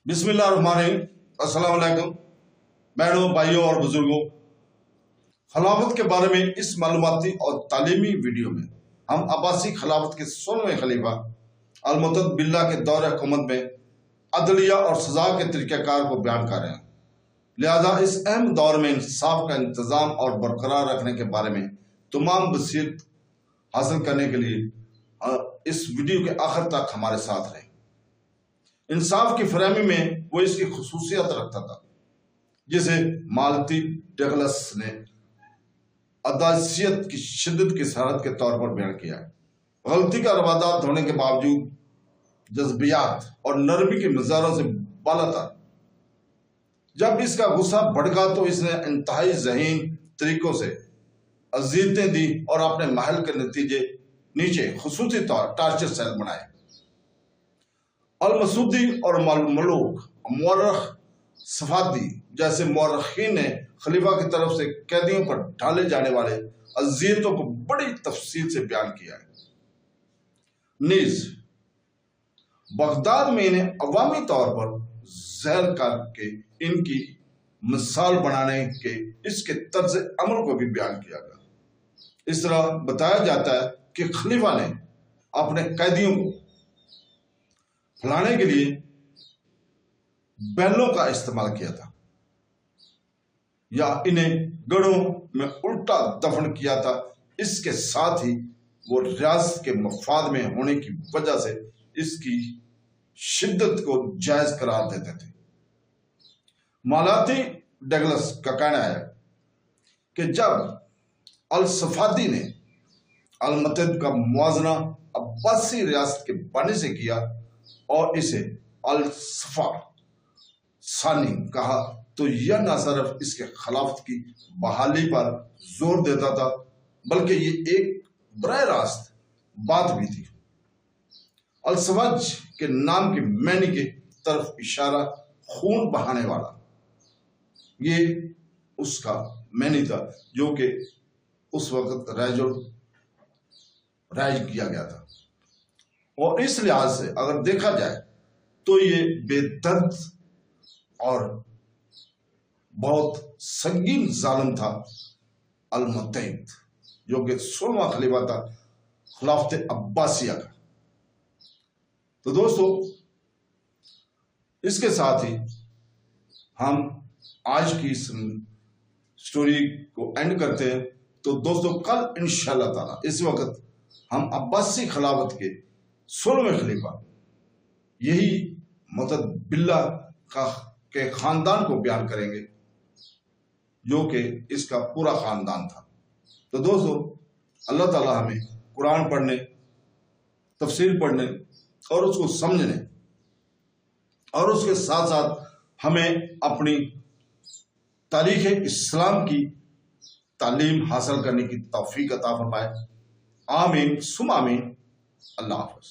بسم اللہ الرحمن الرحیم۔ السلام علیکم بہنوں، بھائیوں اور بزرگوں، خلافت کے بارے میں اس معلوماتی اور تعلیمی ویڈیو میں ہم عباسی خلافت کے 16ویں خلیفہ المعتد باللہ کے دور حکومت میں عدلیہ اور سزا کے طریقہ کار کو بیان کر رہے ہیں۔ لہذا اس اہم دور میں انصاف کا انتظام اور برقرار رکھنے کے بارے میں تمام بصیرت حاصل کرنے کے لیے اس ویڈیو کے آخر تک ہمارے ساتھ رہیں۔ انصاف کی فراہمی میں وہ اس کی خصوصیت رکھتا تھا جسے مالتی ڈگلس نے عدالتیت کی شدت کی سرحد کے طور پر بیان کیا ہے۔ غلطی کا روادات ہونے کے باوجود جذبیات اور نرمی کے مظاہروں سے بالا تر۔ جب اس کا غصہ بھڑکا تو اس نے انتہائی ذہین طریقوں سے اذیتیں دی اور اپنے محل کے نتیجے نیچے خصوصی طور ٹارچر سیل بنائے۔ المسعودی اور ملوک مورخ صفادی جیسے مورخین نے خلیفہ کی طرف سے قیدیوں پر ڈالے جانے والے اذیتوں کو بڑی تفصیل سے بیان کیا ہے۔ نیز بغداد میں انہیں عوامی طور پر ذیل کر کے ان کی مثال بنانے کے اس کے طرز عمل کو بھی بیان کیا گیا۔ اس طرح بتایا جاتا ہے کہ خلیفہ نے اپنے قیدیوں کو پھلانے کے لیے بیلوں کا استعمال کیا تھا یا انہیں گڑھوں میں الٹا دفن کیا تھا۔ اس کے ساتھ ہی وہ ریاست کے مفاد میں ہونے کی وجہ سے اس کی شدت کو جائز قرار دیتے تھے۔ مالاتی ڈگلس کا کہنا ہے کہ جب الصفادی نے المعتد کا موازنہ عباسی ریاست کے بانی سے کیا اور اسے الصفا ثانی کہا تو یہ نہ صرف اس کے خلافت کی بحالی پر زور دیتا تھا بلکہ یہ ایک براہ راست بات بھی تھی۔ السوج کے نام کے معنی کے طرف اشارہ خون بہانے والا، یہ اس کا معنی تھا جو کہ اس وقت رائج کیا گیا تھا، اور اس لحاظ سے اگر دیکھا جائے تو یہ بے درد اور بہت سنگین ظالم تھا المعتد، جو کہ 16واں خلیفہ تھا خلافت عباسیہ کا۔ تو دوستو، اس کے ساتھ ہی ہم آج کی اس سٹوری کو اینڈ کرتے ہیں۔ تو دوستو، کل انشاءاللہ تعالی اس وقت ہم عباسی خلافت کے 16ویں خلیفہ یہی معتد باللہ کے خاندان کو بیان کریں گے، جو کہ اس کا پورا خاندان تھا۔ تو دوستو، اللہ تعالی ہمیں قرآن پڑھنے، تفسیر پڑھنے اور اس کو سمجھنے اور اس کے ساتھ ساتھ ہمیں اپنی تاریخ اسلام کی تعلیم حاصل کرنے کی توفیق عطا فرمائے۔ آمین ثم آمین۔ اللہ حافظ۔